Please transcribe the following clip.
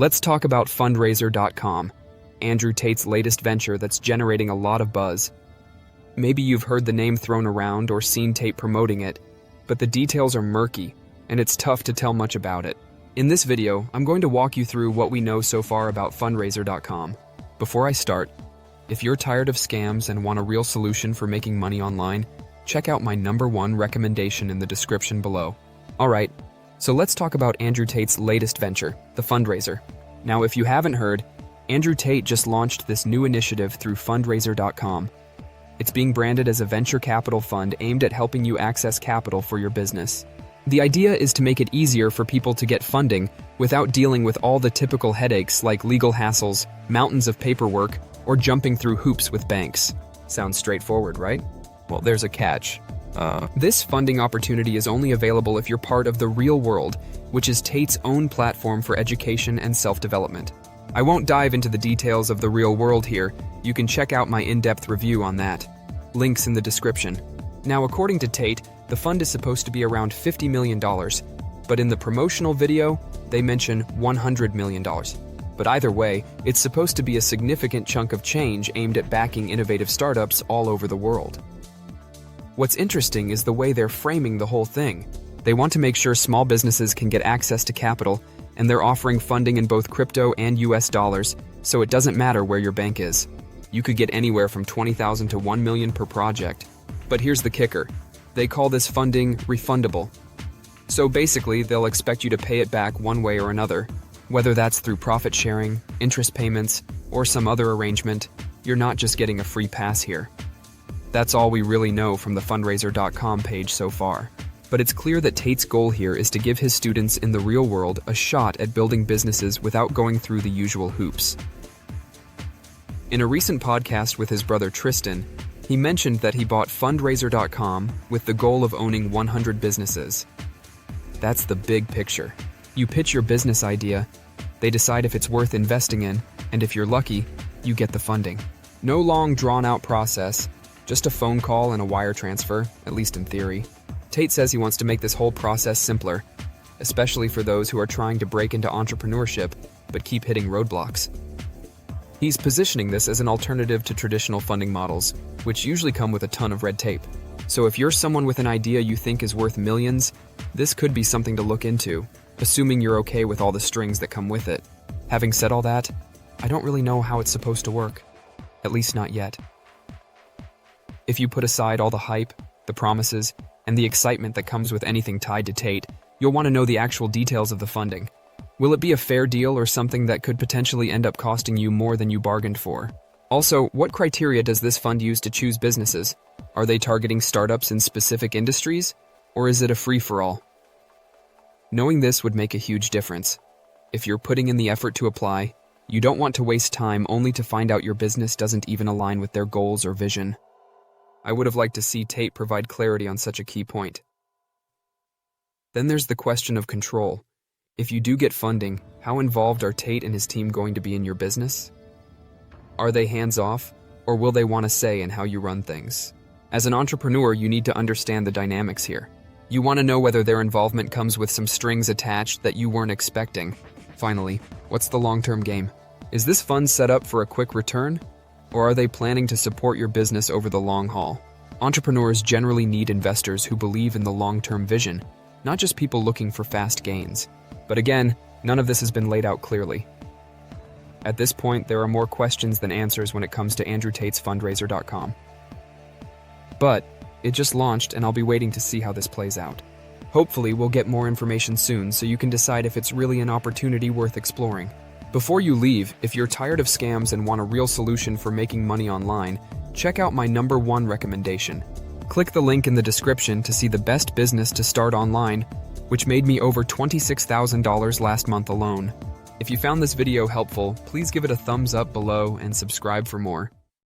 Let's talk about fundraiser.com, Andrew Tate's latest venture that's generating a lot of buzz. Maybe you've heard the name thrown around or seen Tate promoting it, but the details are murky, and it's tough to tell much about it. In this video, I'm going to walk you through what we know so far about fundraiser.com. Before I start, if you're tired of scams and want a real solution for making money online, check out my #1 recommendation in the description below. Alright, so let's talk about Andrew Tate's latest venture, the fundraiser. Now, if you haven't heard, Andrew Tate just launched this new initiative through fundraiser.com. It's being branded as a venture capital fund aimed at helping you access capital for your business. The idea is to make it easier for people to get funding without dealing with all the typical headaches like legal hassles, mountains of paperwork, or jumping through hoops with banks. Sounds straightforward, right? Well, there's a catch. This funding opportunity is only available if you're part of the Real World, which is Tate's own platform for education and self-development. I won't dive into the details of the Real World here. You can check out my in-depth review on that. Links in the description. Now, according to Tate, the fund is supposed to be around $50 million, but in the promotional video, they mention $100 million. But either way, it's supposed to be a significant chunk of change aimed at backing innovative startups all over the world. What's interesting is the way they're framing the whole thing. They want to make sure small businesses can get access to capital, and they're offering funding in both crypto and US dollars, so it doesn't matter where your bank is. You could get anywhere from $20,000 to $1 million per project. But here's the kicker. They call this funding refundable. So basically, they'll expect you to pay it back one way or another. Whether that's through profit sharing, interest payments, or some other arrangement, you're not just getting a free pass here. That's all we really know from the fundraiser.com page so far. But it's clear that Tate's goal here is to give his students in the real world a shot at building businesses without going through the usual hoops. In a recent podcast with his brother Tristan, he mentioned that he bought fundraiser.com with the goal of owning 100 businesses. That's the big picture. You pitch your business idea, they decide if it's worth investing in, and if you're lucky, you get the funding. No long, drawn-out process, just a phone call and a wire transfer, at least in theory. Tate says he wants to make this whole process simpler, especially for those who are trying to break into entrepreneurship but keep hitting roadblocks. He's positioning this as an alternative to traditional funding models, which usually come with a ton of red tape. So if you're someone with an idea you think is worth millions, this could be something to look into, assuming you're okay with all the strings that come with it. Having said all that, I don't really know how it's supposed to work. At least not yet. If you put aside all the hype, the promises, and the excitement that comes with anything tied to Tate, you'll want to know the actual details of the funding. Will it be a fair deal or something that could potentially end up costing you more than you bargained for? Also, what criteria does this fund use to choose businesses? Are they targeting startups in specific industries? Or is it a free-for-all? Knowing this would make a huge difference. If you're putting in the effort to apply, you don't want to waste time only to find out your business doesn't even align with their goals or vision. I would have liked to see Tate provide clarity on such a key point. Then there's the question of control. If you do get funding, how involved are Tate and his team going to be in your business? Are they hands-off, or will they want a say in how you run things? As an entrepreneur, you need to understand the dynamics here. You want to know whether their involvement comes with some strings attached that you weren't expecting. Finally, what's the long-term game? Is this fund set up for a quick return? Or are they planning to support your business over the long haul? Entrepreneurs generally need investors who believe in the long-term vision, not just people looking for fast gains. But again, none of this has been laid out clearly. At this point, there are more questions than answers when it comes to Andrew Tate's fundraiser.com. But it just launched, and I'll be waiting to see how this plays out. Hopefully, we'll get more information soon so you can decide if it's really an opportunity worth exploring. Before you leave, if you're tired of scams and want a real solution for making money online, check out my #1 recommendation. Click the link in the description to see the best business to start online, which made me over $26,000 last month alone. If you found this video helpful, please give it a thumbs up below and subscribe for more.